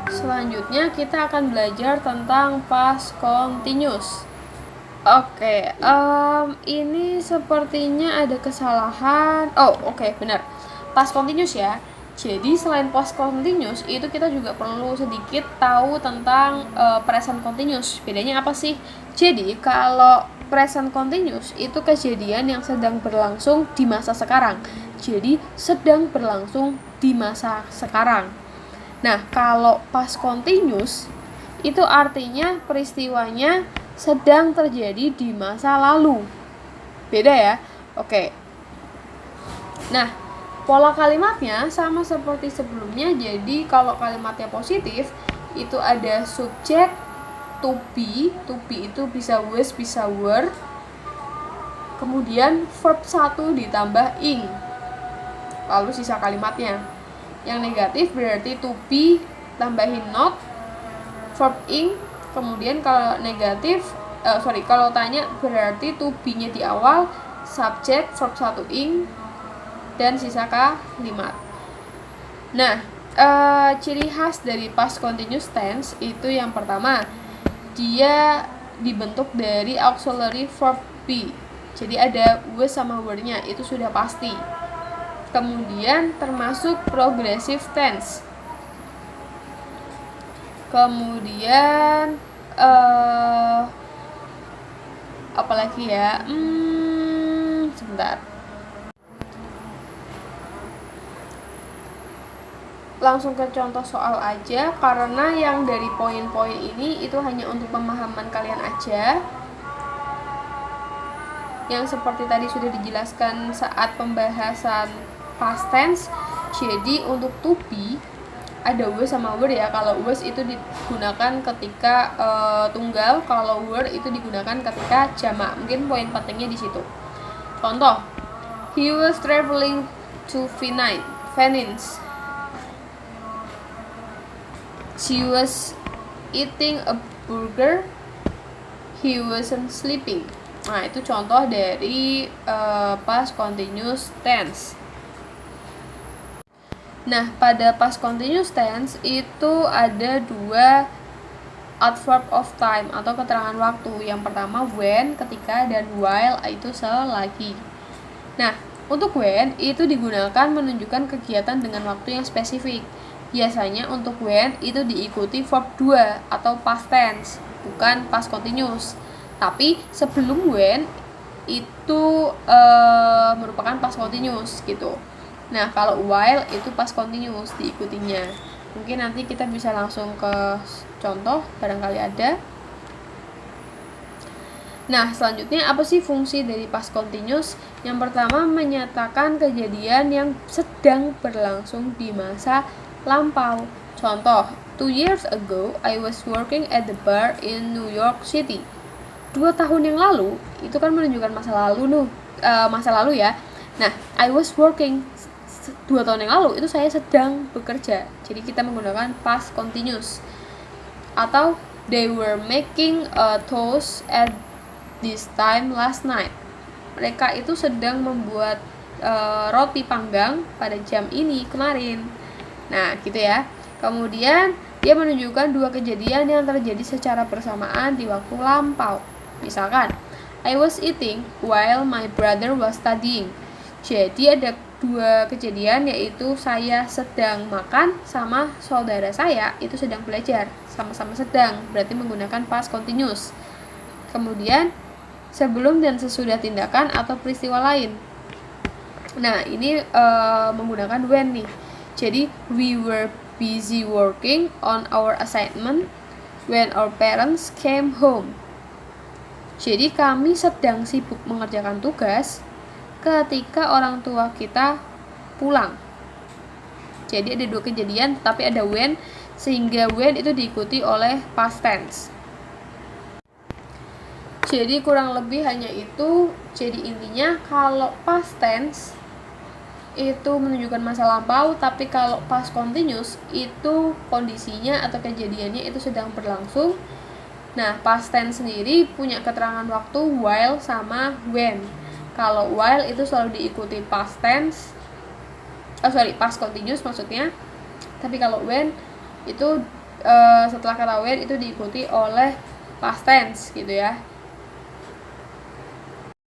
Selanjutnya kita akan belajar tentang past continuous. Oke, ini sepertinya ada kesalahan. Benar. Past continuous ya. Jadi selain past continuous itu kita juga perlu sedikit tahu tentang present continuous. Bedanya apa sih? Jadi kalau present continuous itu kejadian yang sedang berlangsung di masa sekarang. Jadi sedang berlangsung di masa sekarang. Nah, kalau past continuous itu artinya peristiwanya sedang terjadi di masa lalu. Beda ya? Oke. Nah, pola kalimatnya sama seperti sebelumnya. Jadi kalau kalimatnya positif itu ada subjek to be itu bisa was bisa were. Kemudian verb 1 ditambah ing. Lalu sisa kalimatnya. Yang negatif berarti to be tambahin not, verb ing. Kemudian kalau negatif kalau tanya berarti to be-nya di awal, subjek, verb 1 ing, dan sisa kalimat. Nah, ciri khas dari past continuous tense itu yang pertama, dia dibentuk dari auxiliary verb be. Jadi ada was sama were-nya, itu sudah pasti. Kemudian termasuk progressive tense. Kemudian apalagi ya? Sebentar. Langsung ke contoh soal aja, karena yang dari poin-poin ini itu hanya untuk pemahaman kalian aja. Yang seperti tadi sudah dijelaskan saat pembahasan past tense. Jadi untuk to be ada was sama were ya. Kalau was itu digunakan ketika tunggal, kalau were itu digunakan ketika jamak. Mungkin poin pentingnya di situ. Contoh, he was traveling to Venice. She was eating a burger. He wasn't sleeping. Nah, itu contoh dari past continuous tense. Nah, pada past continuous tense itu ada dua adverb of time atau keterangan waktu. Yang pertama when, ketika, dan while itu selagi. Nah, untuk when itu digunakan menunjukkan kegiatan dengan waktu yang spesifik. Biasanya untuk when itu diikuti verb 2 atau past tense, bukan past continuous. Tapi sebelum when itu merupakan past continuous gitu. Nah, kalau while itu past continuous diikutinya. Mungkin nanti kita bisa langsung ke contoh, barangkali ada. Nah, selanjutnya apa sih fungsi dari past continuous? Yang pertama, menyatakan kejadian yang sedang berlangsung di masa lampau. Contoh, 2 years ago, I was working at the bar in New York City. 2 tahun yang lalu, itu kan menunjukkan masa lalu ya. Nah, I was working 2 tahun yang lalu itu saya sedang bekerja. Jadi kita menggunakan past continuous. Atau they were making a toast at this time last night. Mereka itu sedang membuat roti panggang pada jam ini kemarin. Nah, gitu ya. Kemudian dia menunjukkan dua kejadian yang terjadi secara bersamaan di waktu lampau. Misalkan, I was eating while my brother was studying. Jadi ada dua kejadian, yaitu saya sedang makan sama saudara saya itu sedang belajar. Sama-sama sedang, berarti menggunakan past continuous. Kemudian sebelum dan sesudah tindakan atau peristiwa lain. Nah, ini menggunakan when nih. Jadi we were busy working on our assignment when our parents came home. Jadi kami sedang sibuk mengerjakan tugas ketika orang tua kita pulang. Jadi ada dua kejadian tapi ada when, sehingga when itu diikuti oleh past tense. Jadi kurang lebih hanya itu. Jadi intinya kalau past tense itu menunjukkan masa lampau, tapi kalau past continuous itu kondisinya atau kejadiannya itu sedang berlangsung. Nah, past tense sendiri punya keterangan waktu while sama when. Kalau while itu selalu diikuti past tense, past continuous maksudnya. Tapi kalau when itu setelah kata when itu diikuti oleh past tense gitu ya.